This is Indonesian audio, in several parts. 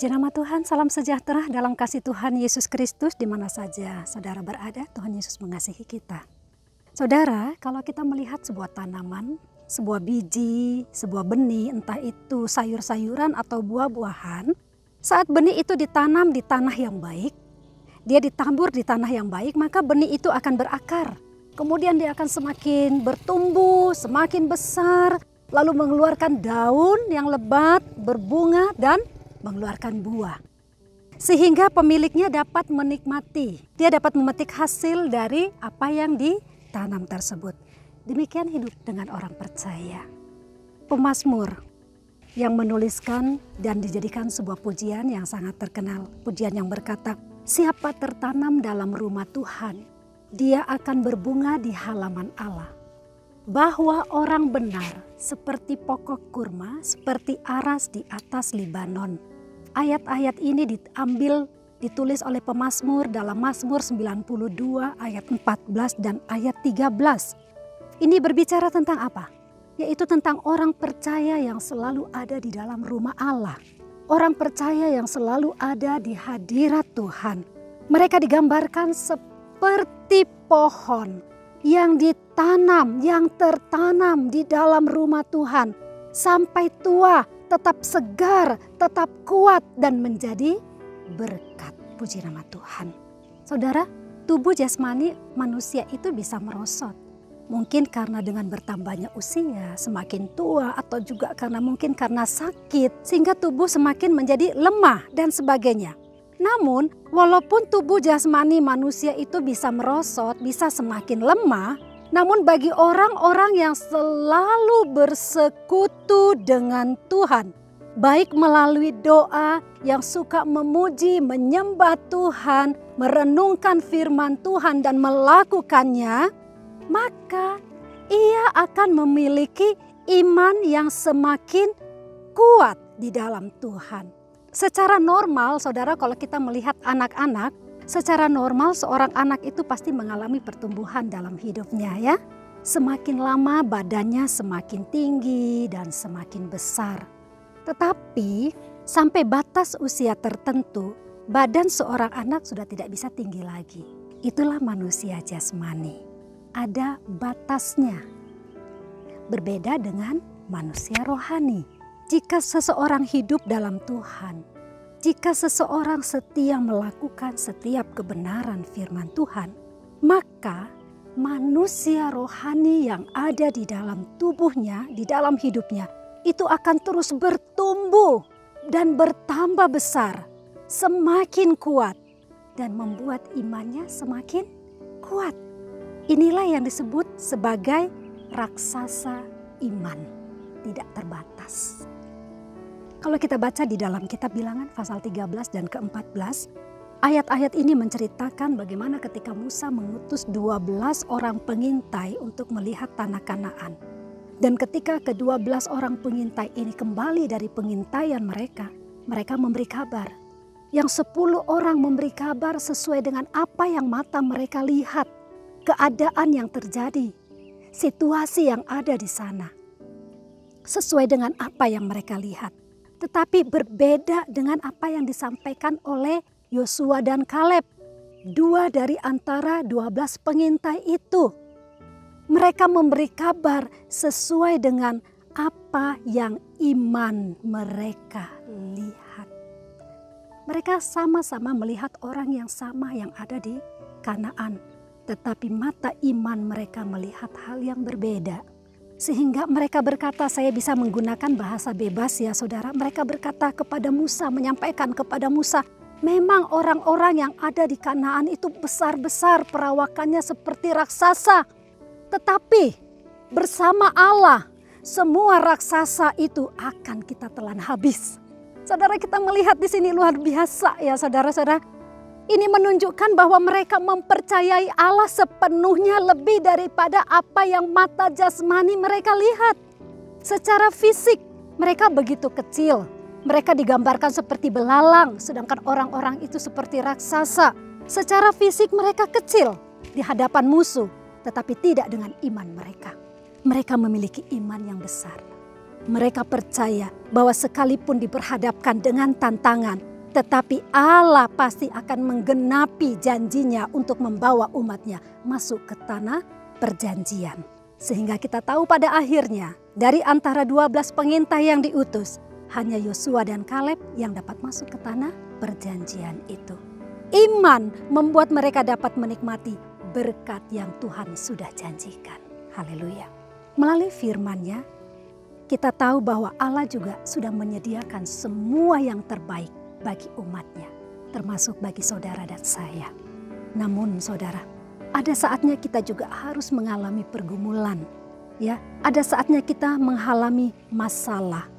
Puji nama Tuhan, salam sejahtera dalam kasih Tuhan Yesus Kristus di mana saja saudara berada, Tuhan Yesus mengasihi kita. Saudara, kalau kita melihat sebuah tanaman, sebuah biji, sebuah benih, entah itu sayur-sayuran atau buah-buahan, saat benih itu ditanam di tanah yang baik, dia ditabur di tanah yang baik, maka benih itu akan berakar. Kemudian dia akan semakin bertumbuh, semakin besar, lalu mengeluarkan daun yang lebat, berbunga dan mengeluarkan buah. Sehingga pemiliknya dapat menikmati, dia dapat memetik hasil dari apa yang ditanam tersebut. Demikian hidup dengan orang percaya. Pemazmur yang menuliskan dan dijadikan sebuah pujian yang sangat terkenal. Pujian yang berkata, siapa tertanam dalam rumah Tuhan, dia akan berbunga di halaman Allah. Bahwa orang benar seperti pokok kurma, seperti aras di atas Libanon. Ayat-ayat ini ditulis oleh pemazmur dalam Mazmur 92 ayat 14 dan ayat 13. Ini berbicara tentang apa? Yaitu tentang orang percaya yang selalu ada di dalam rumah Allah. Orang percaya yang selalu ada di hadirat Tuhan. Mereka digambarkan seperti pohon yang ditanam, yang tertanam di dalam rumah Tuhan. Sampai tua, tetap segar, tetap kuat dan menjadi berkat. Puji nama Tuhan. Saudara, tubuh jasmani manusia itu bisa merosot. Mungkin karena dengan bertambahnya usia, semakin tua, atau juga mungkin karena sakit, sehingga tubuh semakin menjadi lemah dan sebagainya. Namun, walaupun tubuh jasmani manusia itu bisa merosot, bisa semakin lemah, namun bagi orang-orang yang selalu bersekutu dengan Tuhan, baik melalui doa, yang suka memuji, menyembah Tuhan, merenungkan firman Tuhan dan melakukannya, maka ia akan memiliki iman yang semakin kuat di dalam Tuhan. Secara normal, saudara, kalau kita melihat anak-anak, secara normal seorang anak itu pasti mengalami pertumbuhan dalam hidupnya ya. Semakin lama badannya semakin tinggi dan semakin besar. Tetapi sampai batas usia tertentu, badan seorang anak sudah tidak bisa tinggi lagi. Itulah manusia jasmani. Ada batasnya. Berbeda dengan manusia rohani. Jika seseorang hidup dalam Tuhan, jika seseorang setia melakukan setiap kebenaran firman Tuhan, maka manusia rohani yang ada di dalam tubuhnya, di dalam hidupnya, itu akan terus bertumbuh dan bertambah besar, semakin kuat, dan membuat imannya semakin kuat. Inilah yang disebut sebagai raksasa iman, tidak terbatas. Kalau kita baca di dalam kitab Bilangan pasal 13 dan ke-14, ayat-ayat ini menceritakan bagaimana ketika Musa mengutus 12 orang pengintai untuk melihat tanah Kanaan. Dan ketika ke-12 orang pengintai ini kembali dari pengintaian mereka, mereka memberi kabar. Yang 10 orang memberi kabar sesuai dengan apa yang mata mereka lihat, keadaan yang terjadi, situasi yang ada di sana. Sesuai dengan apa yang mereka lihat. Tetapi berbeda dengan apa yang disampaikan oleh Yosua dan Kaleb. 2 dari antara 12 pengintai itu. Mereka memberi kabar sesuai dengan apa yang iman mereka lihat. Mereka sama-sama melihat orang yang sama yang ada di Kanaan. Tetapi mata iman mereka melihat hal yang berbeda. Sehingga mereka berkata, saya bisa menggunakan bahasa bebas ya saudara. Mereka berkata kepada Musa, menyampaikan kepada Musa, memang orang-orang yang ada di Kanaan itu besar-besar, perawakannya seperti raksasa. Tetapi bersama Allah, semua raksasa itu akan kita telan habis. Saudara, kita melihat di sini luar biasa ya saudara-saudara. Ini menunjukkan bahwa mereka mempercayai Allah sepenuhnya lebih daripada apa yang mata jasmani mereka lihat. Secara fisik mereka begitu kecil. Mereka digambarkan seperti belalang, sedangkan orang-orang itu seperti raksasa. Secara fisik mereka kecil di hadapan musuh, tetapi tidak dengan iman mereka. Mereka memiliki iman yang besar. Mereka percaya bahwa sekalipun diperhadapkan dengan tantangan, Tetapi Allah pasti akan menggenapi janjinya untuk membawa umatnya masuk ke tanah perjanjian. Sehingga kita tahu pada akhirnya dari antara 12 pengintai yang diutus, hanya Yosua dan Kaleb yang dapat masuk ke tanah perjanjian itu. Iman membuat mereka dapat menikmati berkat yang Tuhan sudah janjikan. Haleluya. Melalui firman-Nya, kita tahu bahwa Allah juga sudah menyediakan semua yang terbaik bagi umatnya, termasuk bagi saudara dan saya. Namun saudara, ada saatnya kita juga harus mengalami pergumulan. Ya, ada saatnya kita mengalami masalah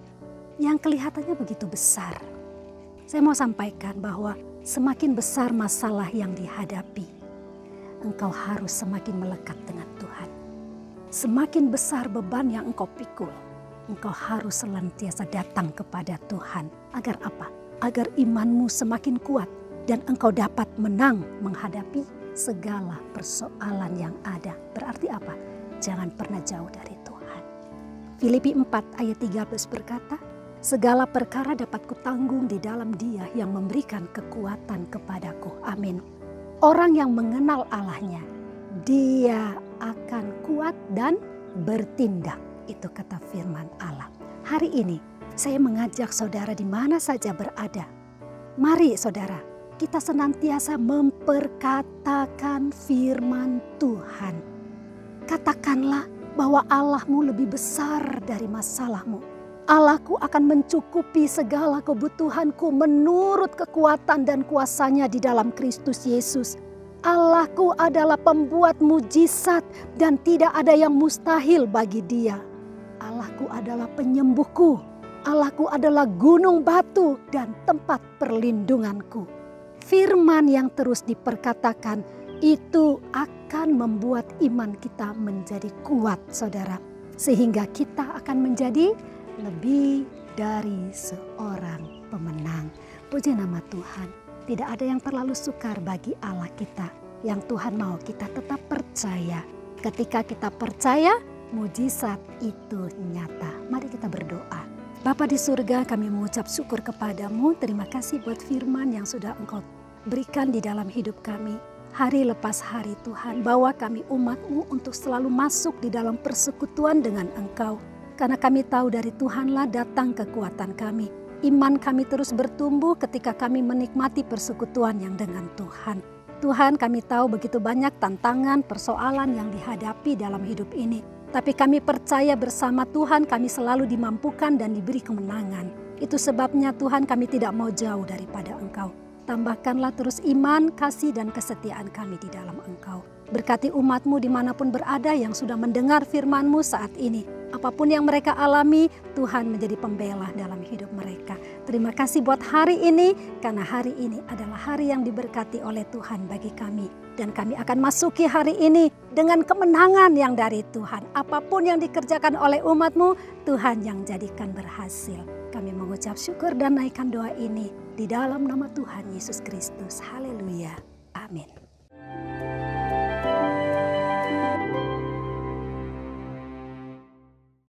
yang kelihatannya begitu besar. Saya mau sampaikan bahwa semakin besar masalah yang dihadapi, engkau harus semakin melekat dengan Tuhan. Semakin besar beban yang engkau pikul, engkau harus senantiasa datang kepada Tuhan. Agar apa? Agar imanmu semakin kuat dan engkau dapat menang menghadapi segala persoalan yang ada. Berarti apa? Jangan pernah jauh dari Tuhan. Filipi 4 ayat 13 berkata, segala perkara dapat kutanggung di dalam Dia yang memberikan kekuatan kepadaku. Amin. Orang yang mengenal Allahnya, dia akan kuat dan bertindak. Itu kata firman Allah. Hari ini saya mengajak saudara di mana saja berada. Mari saudara, kita senantiasa memperkatakan firman Tuhan. Katakanlah bahwa Allahmu lebih besar dari masalahmu. Allahku akan mencukupi segala kebutuhanku menurut kekuatan dan kuasa-Nya di dalam Kristus Yesus. Allahku adalah pembuat mujizat dan tidak ada yang mustahil bagi Dia. Allahku adalah penyembuhku. Allahku adalah gunung batu dan tempat perlindunganku. Firman yang terus diperkatakan itu akan membuat iman kita menjadi kuat, saudara. Sehingga kita akan menjadi lebih dari seorang pemenang. Puji nama Tuhan. Tidak ada yang terlalu sukar bagi Allah kita. Yang Tuhan mau kita tetap percaya. Ketika kita percaya, mujizat itu nyata. Mari kita berdoa. Bapa di surga, kami mengucap syukur kepadamu. Terima kasih buat firman yang sudah Engkau berikan di dalam hidup kami. Hari lepas hari Tuhan, bawa kami umat-Mu untuk selalu masuk di dalam persekutuan dengan Engkau. Karena kami tahu dari Tuhanlah datang kekuatan kami. Iman kami terus bertumbuh ketika kami menikmati persekutuan yang dengan Tuhan. Tuhan, kami tahu begitu banyak tantangan, persoalan yang dihadapi dalam hidup ini. Tapi kami percaya bersama Tuhan kami selalu dimampukan dan diberi kemenangan. Itu sebabnya Tuhan kami tidak mau jauh daripada Engkau. Tambahkanlah terus iman, kasih dan kesetiaan kami di dalam Engkau. Berkati umat-Mu dimanapun berada yang sudah mendengar firman-Mu saat ini. Apapun yang mereka alami, Tuhan menjadi pembela dalam hidup mereka. Terima kasih buat hari ini, karena hari ini adalah hari yang diberkati oleh Tuhan bagi kami. Dan kami akan masuki hari ini dengan kemenangan yang dari Tuhan. Apapun yang dikerjakan oleh umat-Mu, Tuhan yang jadikan berhasil. Kami mengucap syukur dan naikkan doa ini di dalam nama Tuhan Yesus Kristus. Haleluya. Amin.